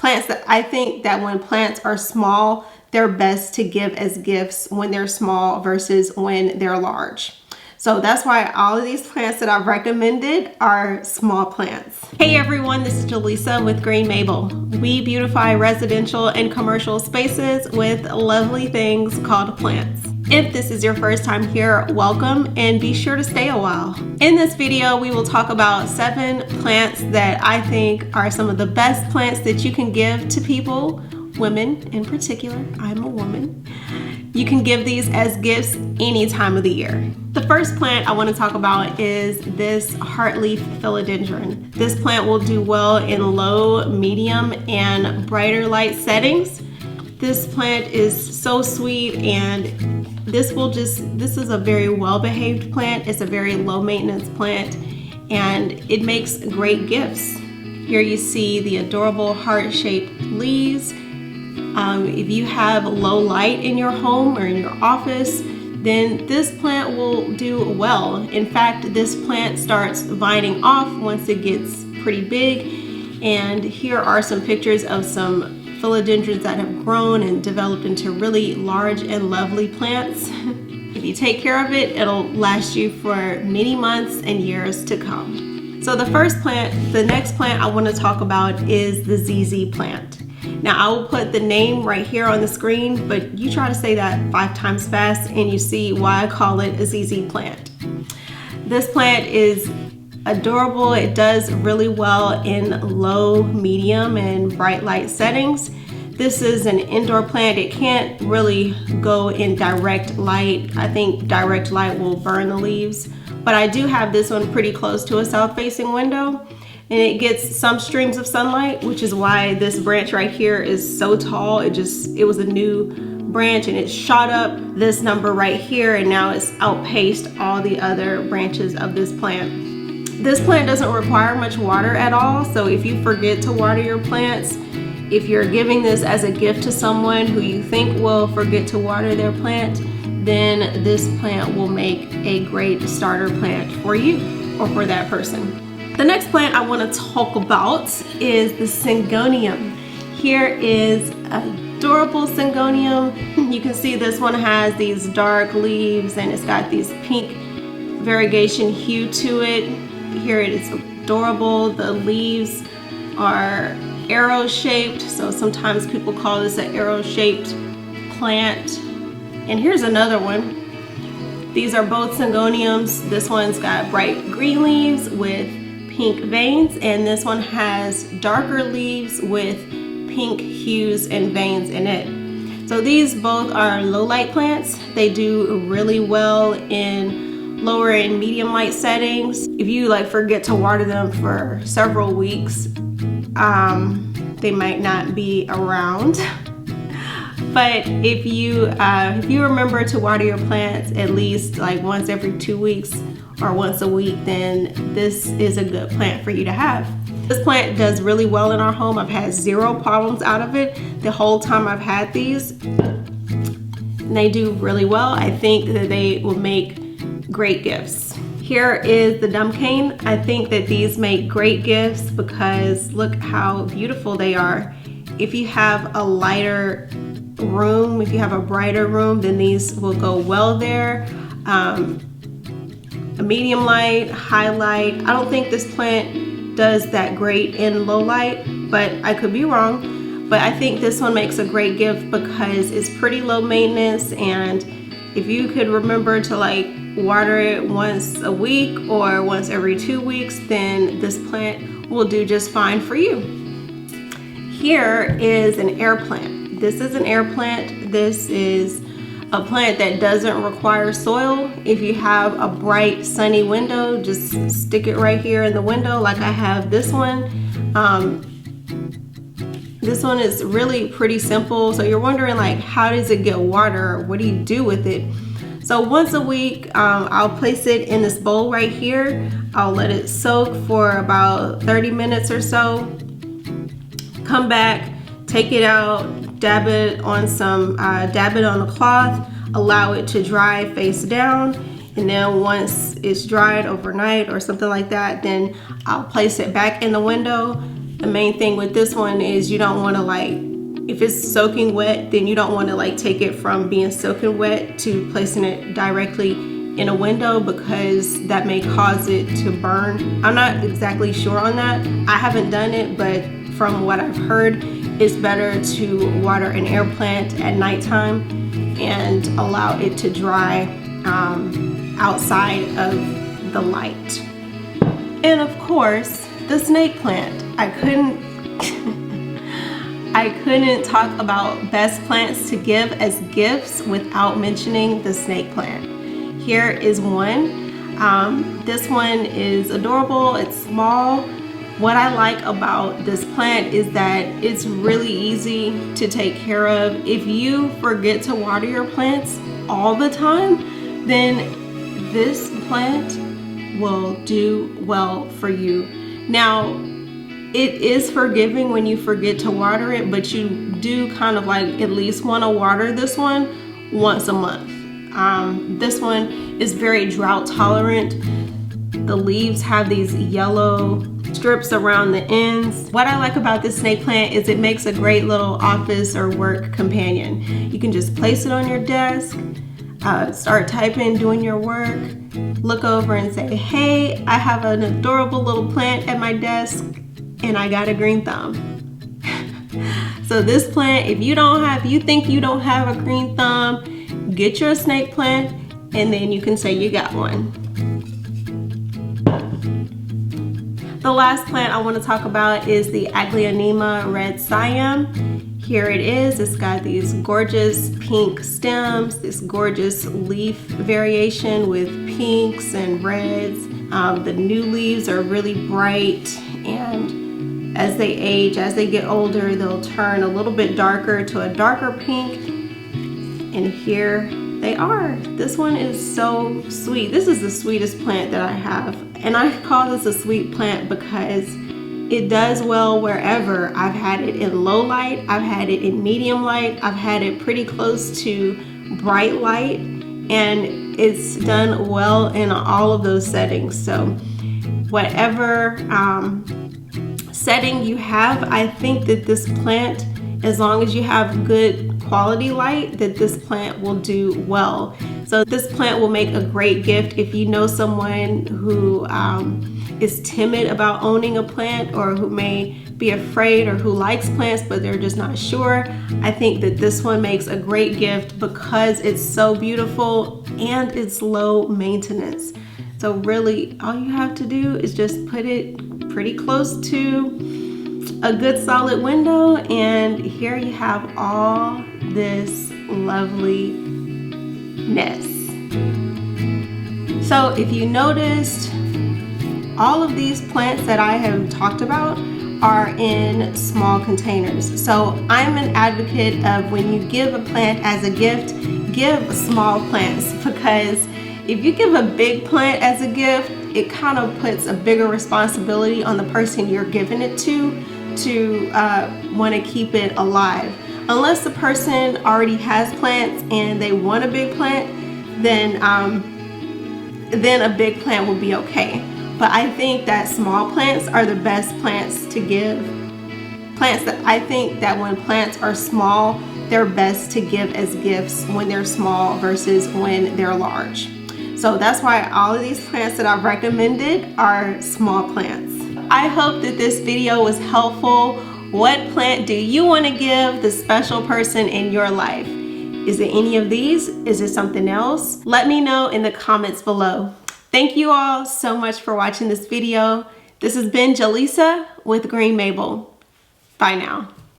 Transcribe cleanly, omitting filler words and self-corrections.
plants that I think that when plants are small, they're best to give as gifts when they're small versus when they're large. So that's why all of these plants that I've recommended are small plants. Hey everyone, this is Jaleesa with Green Mable. We beautify residential and commercial spaces with lovely things called plants. If this is your first time here, welcome, and be sure to stay a while. In this video, we will talk about 7 plants that I think are some of the best plants that you can give to people, women in particular. I'm a woman. You can give these as gifts any time of the year. The first plant I want to talk about is this heartleaf philodendron. This plant will do well in low, medium, and brighter light settings. This plant is so sweet, and this is a very well-behaved plant. It's a very low maintenance plant, and it makes great gifts. Here you see the adorable heart-shaped leaves. If you have low light in your home or in your office, then this plant will do well. In fact, this plant starts vining off once it gets pretty big. And here are some pictures of some philodendrons that have grown and developed into really large and lovely plants. If you take care of it, it'll last you for many months and years to come. So the next plant I want to talk about is the ZZ plant. Now I will put the name right here on the screen, but you try to say that 5 times fast and you see why I call it a ZZ plant. This plant is adorable. It does really well in low, medium, and bright light settings. This is an indoor plant. It can't really go in direct light. I think direct light will burn the leaves, but I do have this one pretty close to a south-facing window, and it gets some streams of sunlight, which is why this branch right here is so tall. It was a new branch, and it shot up this number right here, and now it's outpaced all the other branches of this plant. This plant doesn't require much water at all, so if you forget to water your plants, if you're giving this as a gift to someone who you think will forget to water their plant, then this plant will make a great starter plant for you or for that person. The next plant I want to talk about is the Syngonium. Here is adorable Syngonium. You can see this one has these dark leaves and it's got these pink variegation hue to it. Here it is adorable. The leaves are arrow shaped, so sometimes people call this an arrow shaped plant. And here's another one. These are both Syngoniums. This one's got bright green leaves with pink veins, and this one has darker leaves with pink hues and veins in it. So these both are low light plants. They do really well in lower and medium light settings. If you forget to water them for several weeks, they might not be around. But if you remember to water your plants at least once every 2 weeks or once a week, then this is a good plant for you to have. This plant does really well in our home. I've had 0 problems out of it the whole time I've had these. And they do really well. I think that they will make great gifts. Here is the dumb cane. I think that these make great gifts because look how beautiful they are. If you have a lighter room, if you have a brighter room, then these will go well there. A medium light, high light. I don't think this plant does that great in low light, but I could be wrong. But I think this one makes a great gift because it's pretty low maintenance, and if you could remember to water it once a week or once every 2 weeks, then this plant will do just fine for you. Here is an air plant. This is an air plant. This is a plant that doesn't require soil. If you have a bright sunny window, just stick it right here in the window like I have this one. This one is really pretty simple. So you're wondering how does it get water? What do you do with it? So once a week, I'll place it in this bowl right here. I'll let it soak for about 30 minutes or so. Come back, take it out, dab it on a cloth, allow it to dry face down, and then once it's dried overnight or something like that, then I'll place it back in the window, The main thing with this one is you don't want to, like, if it's soaking wet, then you don't want to like take it from being soaking wet to placing it directly in a window, because that may cause it to burn. I'm not exactly sure on that. I haven't done it, but from what I've heard, it's better to water an air plant at nighttime and allow it to dry outside of the light. And of course, the snake plant. I couldn't talk about best plants to give as gifts without mentioning the snake plant. Here is one. This one is adorable. It's small. What I like about this plant is that it's really easy to take care of. If you forget to water your plants all the time, then this plant will do well for you. Now, it is forgiving when you forget to water it, but you do kind of like at least want to water this one once a month. This one is very drought tolerant. The leaves have these yellow strips around the ends. What I like about this snake plant is it makes a great little office or work companion. You can just place it on your desk, start typing, doing your work, look over and say, hey, I have an adorable little plant at my desk and I got a green thumb. So this plant, if you think you don't have a green thumb, get your snake plant and then you can say you got one. The last plant I want to talk about is the Aglaonema red Siam. Here it is. It's got these gorgeous pink stems, this gorgeous leaf variation with pinks and reds. The new leaves are really bright, and as they age, as they get older, they'll turn a little bit darker to a darker pink. And here they are. This one is so sweet. This is the sweetest plant that I have. And I call this a sweet plant because it does well wherever. I've had it in low light, I've had it in medium light, I've had it pretty close to bright light, and it's done well in all of those settings. So whatever setting you have, I think that this plant, as long as you have good quality light, that this plant will do well. So this plant will make a great gift if you know someone who is timid about owning a plant, or who may be afraid, or who likes plants but they're just not sure. I think that this one makes a great gift because it's so beautiful and it's low maintenance. So really all you have to do is just put it pretty close to a good solid window, and here you have all this loveliness. So if you noticed, all of these plants that I have talked about are in small containers. So I'm an advocate of, when you give a plant as a gift, give small plants, because if you give a big plant as a gift, it kind of puts a bigger responsibility on the person you're giving it to want to keep it alive. Unless the person already has plants and they want a big plant, then a big plant will be okay. But I think that small plants are the best plants to give. Plants that I think that when plants are small, they're best to give as gifts when they're small versus when they're large. So that's why all of these plants that I've recommended are small plants. I hope that this video was helpful. What plant do you want to give the special person in your life? Is it any of these? Is it something else? Let me know in the comments below. Thank you all so much for watching this video. This has been Jaleesa with Green Mable. Bye now.